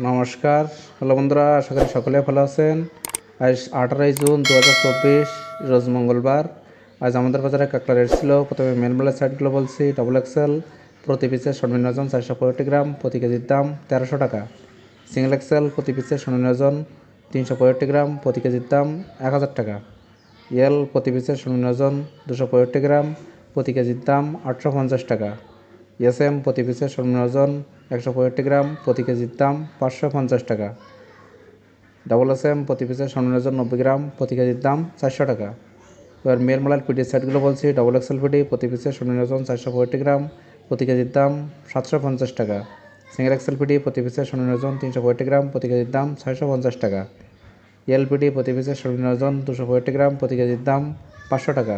নমস্কার। হ্যালো বন্ধুরা, আশা করি সকলে ভালো আছেন। আজ 18 জুন 2024 রোজ মঙ্গলবার। আজ আমাদের বাজারে কাঁকড়া রেট ছিল। প্রথমে মেলমেলা সাইডগুলো বলছি। ডবল এক্সেল প্রতি পিসের সর্বনিম্ন ওজন 465 গ্রাম, প্রতি কেজির দাম 1300 টাকা। সিঙ্গেল এক্সেল প্রতি পিসের সর্বনিম্ন ওজন 365 গ্রাম, প্রতি কেজির দাম 1000 টাকা। এল প্রতি পিসের সর্বনিম্ন ওজন 265 গ্রাম, প্রতি কেজির দাম 850 টাকা। এসএম প্রতি পিসের সর্বনিম্ন ওজন 165 গ্রাম, প্রতি কেজির দাম 550 টাকা। ডাবল এসএম প্রতি পিসের সর্বনিম্ন ওজন 90 গ্রাম, প্রতি কেজির দাম 400 টাকা। এবার মেলমালার পিডি সেটগুলো বলছি। ডবল এক্সেল পিডি প্রতি পিসের সর্বনিম্ন ওজন 465 গ্রাম, প্রতি কেজির দাম 750 টাকা। সিঙ্গেল এক্সেল পিডি প্রতি পিসের সর্বনিম্ন ওজন 365 গ্রাম, প্রতি কেজির দাম 650 টাকা। এলপিডি প্রতি পিসের সর্বনিম্ন ওজন 265 গ্রাম, প্রতি কেজির দাম 500 টাকা।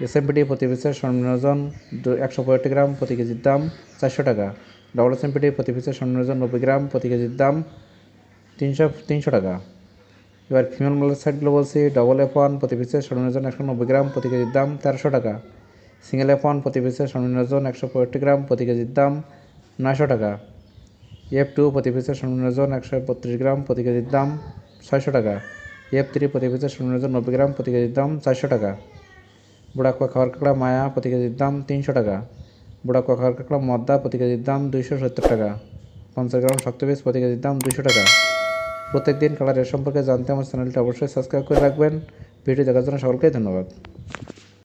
এসএমপিডি প্রতি পিসের সর্বনিম্ন ওজন 165 গ্রাম, প্রতি কেজির দাম 400 টাকা। ডবল এসএমপিডি প্রতি পিসের সর্বনিম্ন ওজন 90 গ্রাম, প্রতি কেজির দাম 300 টাকা। এবার ফিমেল মালের সাইডগুলো বলছি। ডবল F1 প্রতি পিসের সর্বনিম্ন ওজন 190 গ্রাম, প্রতি কেজির দাম 1300 টাকা। সিঙ্গেল F1 প্রতি পিসের সর্বনিম্ন ওজন 165 গ্রাম, প্রতি কেজির দাম 900 টাকা। F2 প্রতি পিসের সর্বনিম্ন ওজন 132 গ্রাম, প্রতি কেজির দাম 600 টাকা। F3 প্রতি পিসের সর্বনিম্ন ওজন 90 গ্রাম, প্রতি কেজির দাম 400 টাকা। বুড়াকুয়া খাওয়ার কাঁকড়া মায়া প্রতি কেজির দাম 300 টাকা। বুড়াকুয়া খাওয়ার কাঁকড়া মদ্দা প্রতি কেজির দাম 270 টাকা। 50 গ্রাম শক্ত পিস প্রতি কেজির দাম 200 টাকা। প্রত্যেক দিন কাঁকড়া রেট সম্পর্কে জানতে আমার চ্যানেলটা অবশ্যই সাবস্ক্রাইব করে রাখবেন। ভিডিও দেখার জন্য সকলকেই ধন্যবাদ।